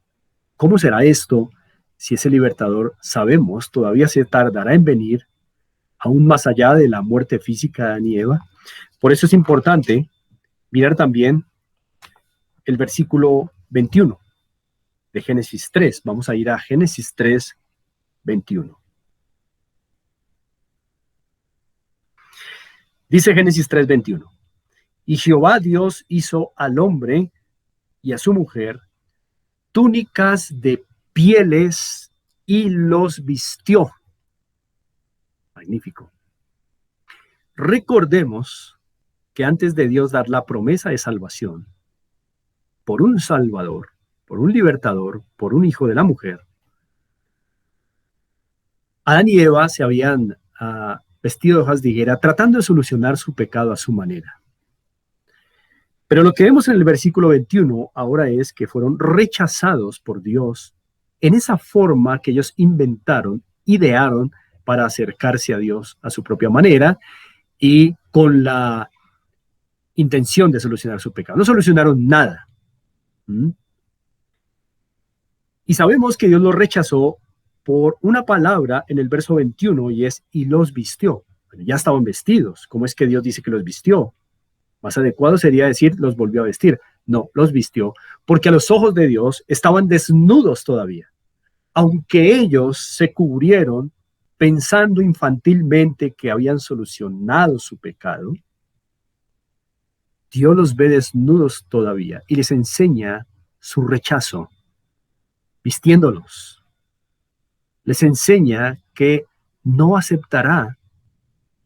¿Cómo será esto si ese libertador, sabemos, todavía se tardará en venir, aún más allá de la muerte física de Adán y Eva? Por eso es importante mirar también el versículo 21 de Génesis 3. Vamos a ir a Génesis 3, 21. Dice Génesis 3, 21. Y Jehová Dios hizo al hombre y a su mujer túnicas de pieles y los vistió. Magnífico. Recordemos que antes de Dios dar la promesa de salvación por un Salvador, por un libertador, por un hijo de la mujer, Adán y Eva se habían vestido de hojas de higuera tratando de solucionar su pecado a su manera. Pero lo que vemos en el versículo 21 ahora es que fueron rechazados por Dios en esa forma que ellos inventaron, idearon para acercarse a Dios a su propia manera y con la intención de solucionar su pecado. No solucionaron nada. ¿Mm? Y sabemos que Dios los rechazó por una palabra en el verso 21 y es, y los vistió. Bueno, ya estaban vestidos. ¿Cómo es que Dios dice que los vistió? Más adecuado sería decir, los volvió a vestir. No, los vistió, porque a los ojos de Dios estaban desnudos todavía. Aunque ellos se cubrieron pensando infantilmente que habían solucionado su pecado, Dios los ve desnudos todavía y les enseña su rechazo, vistiéndolos. Les enseña que no aceptará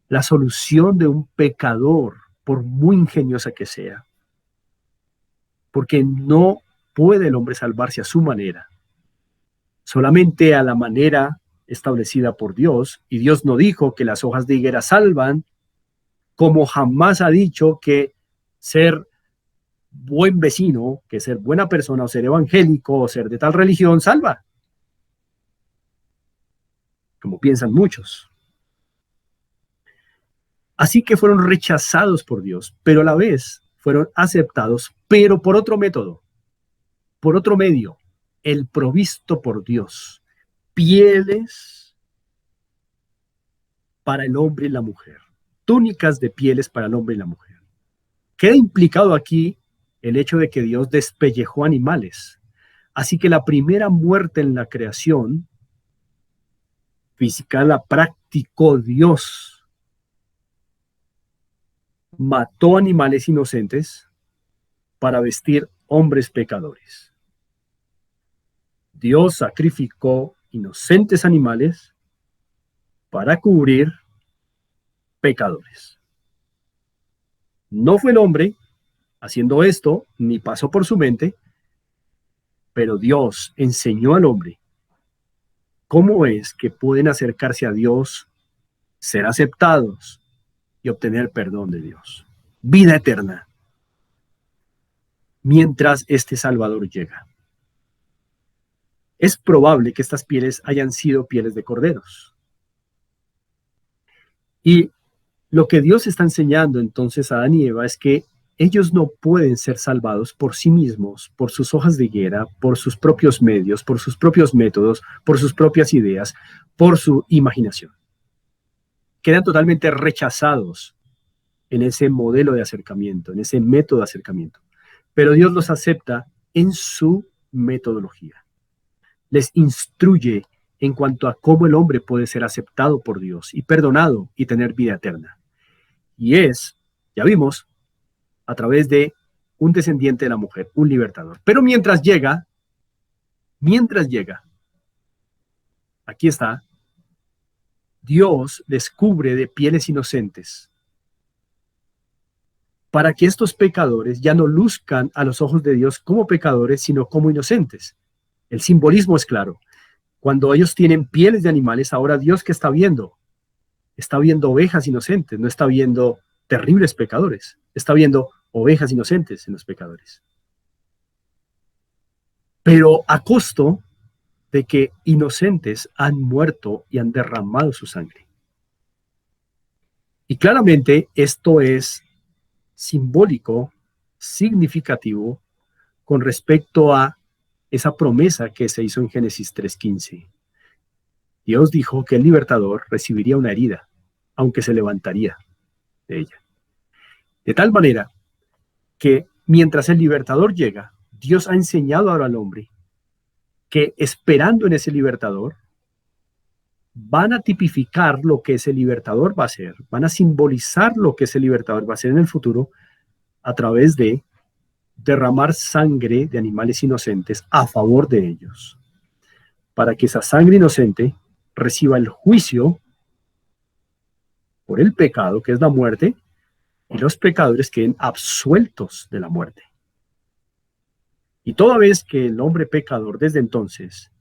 la solución de un pecador, por muy ingeniosa que sea, porque no puede el hombre salvarse a su manera, solamente a la manera establecida por Dios, y Dios no dijo que las hojas de higuera salvan, como jamás ha dicho que ser buen vecino, que ser buena persona, o ser evangélico, o ser de tal religión, salva, como piensan muchos. Así que fueron rechazados por Dios, pero a la vez fueron aceptados, pero por otro método, por otro medio, el provisto por Dios. Pieles para el hombre y la mujer, túnicas de pieles para el hombre y la mujer. Queda implicado aquí el hecho de que Dios despellejó animales. Así que la primera muerte en la creación física la practicó Dios. Mató animales inocentes para vestir hombres pecadores. Dios sacrificó inocentes animales para cubrir pecadores. No fue el hombre haciendo esto, ni pasó por su mente, pero Dios enseñó al hombre cómo es que pueden acercarse a Dios, ser aceptados y obtener perdón de Dios. Vida eterna, mientras este Salvador llega. Es probable que estas pieles hayan sido pieles de corderos. Y lo que Dios está enseñando entonces a Adán y Eva es que ellos no pueden ser salvados por sí mismos, por sus hojas de higuera, por sus propios medios, por sus propios métodos, por sus propias ideas, por su imaginación. Quedan totalmente rechazados en ese modelo de acercamiento, en ese método de acercamiento. Pero Dios los acepta en su metodología. Les instruye en cuanto a cómo el hombre puede ser aceptado por Dios y perdonado y tener vida eterna. Y es, ya vimos, a través de un descendiente de la mujer, un libertador. Pero mientras llega, aquí está, Dios les cubre de pieles inocentes para que estos pecadores ya no luzcan a los ojos de Dios como pecadores, sino como inocentes. El simbolismo es claro. Cuando ellos tienen pieles de animales, ahora Dios, ¿qué está viendo? Está viendo ovejas inocentes, no está viendo terribles pecadores, está viendo ovejas inocentes en los pecadores. Pero a costo de que inocentes han muerto y han derramado su sangre. Y claramente esto es simbólico, significativo, con respecto a esa promesa que se hizo en Génesis 3:15. Dios dijo que el libertador recibiría una herida, aunque se levantaría de ella. De tal manera que mientras el libertador llega, Dios ha enseñado ahora al hombre que esperando en ese libertador, van a tipificar lo que ese libertador va a hacer, van a simbolizar lo que ese libertador va a hacer en el futuro a través de derramar sangre de animales inocentes a favor de ellos, para que esa sangre inocente reciba el juicio por el pecado, que es la muerte, y los pecadores queden absueltos de la muerte. Y toda vez que el hombre pecador desde entonces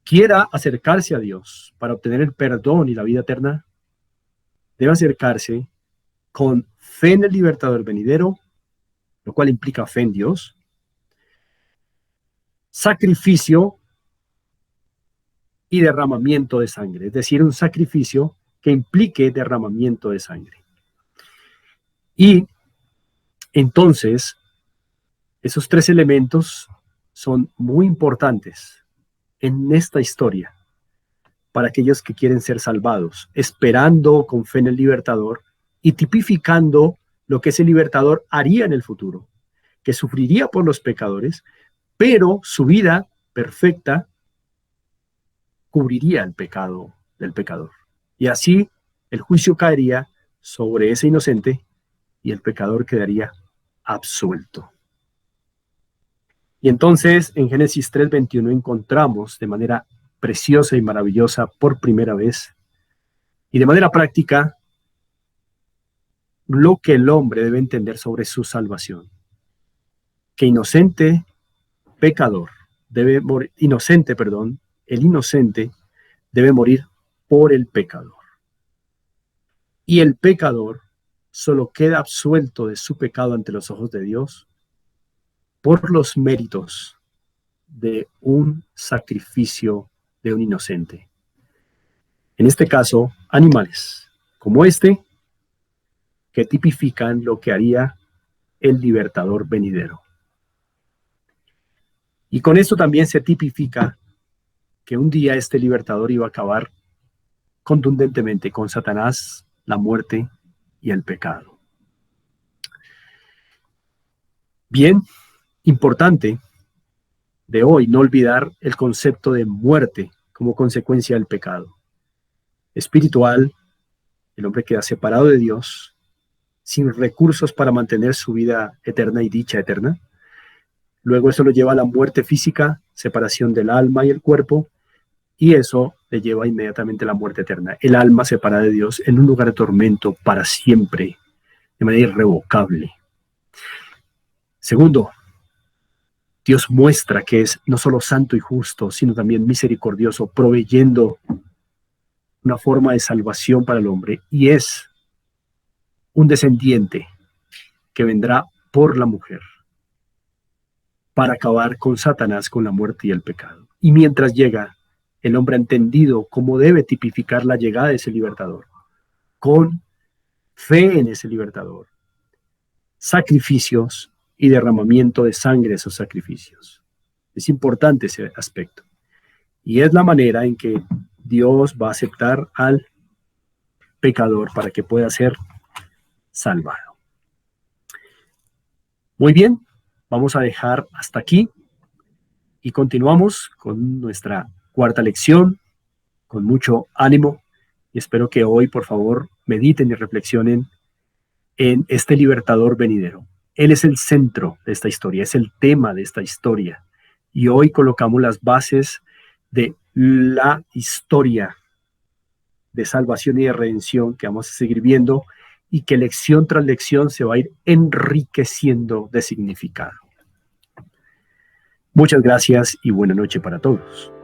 quiera acercarse a Dios para obtener el perdón y la vida eterna, debe acercarse con fe en el libertador venidero, lo cual implica fe en Dios, sacrificio y derramamiento de sangre, es decir, un sacrificio que implique derramamiento de sangre. Y entonces, esos tres elementos son muy importantes en esta historia para aquellos que quieren ser salvados, esperando con fe en el libertador y tipificando lo que ese libertador haría en el futuro, que sufriría por los pecadores, pero su vida perfecta cubriría el pecado del pecador. Y así el juicio caería sobre ese inocente y el pecador quedaría absuelto. Y entonces en Génesis 3:21 encontramos de manera preciosa y maravillosa por primera vez y de manera práctica lo que el hombre debe entender sobre su salvación. Que el inocente debe morir por el pecador. Y el pecador solo queda absuelto de su pecado ante los ojos de Dios por los méritos de un sacrificio de un inocente. En este caso, animales como este, que tipifican lo que haría el libertador venidero. Y con esto también se tipifica que un día este libertador iba a acabar contundentemente con Satanás, la muerte y el pecado. Bien, importante de hoy no olvidar el concepto de muerte como consecuencia del pecado. Espiritual, el hombre queda separado de Dios, sin recursos para mantener su vida eterna y dicha eterna. Luego eso lo lleva a la muerte física, separación del alma y el cuerpo, y eso le lleva inmediatamente a la muerte eterna. El alma separada de Dios en un lugar de tormento para siempre, de manera irrevocable. Segundo, Dios muestra que es no solo santo y justo, sino también misericordioso, proveyendo una forma de salvación para el hombre, y es un descendiente que vendrá por la mujer para acabar con Satanás, con la muerte y el pecado. Y mientras llega, el hombre ha entendido cómo debe tipificar la llegada de ese libertador, con fe en ese libertador, sacrificios y derramamiento de sangre de esos sacrificios. Es importante ese aspecto. Y es la manera en que Dios va a aceptar al pecador para que pueda ser salvado. Muy bien, vamos a dejar hasta aquí y continuamos con nuestra cuarta lección, con mucho ánimo, y espero que hoy, por favor, mediten y reflexionen en este libertador venidero. Él es el centro de esta historia, es el tema de esta historia, y hoy colocamos las bases de la historia de salvación y de redención que vamos a seguir viendo y que lección tras lección se va a ir enriqueciendo de significado. Muchas gracias y buena noche para todos.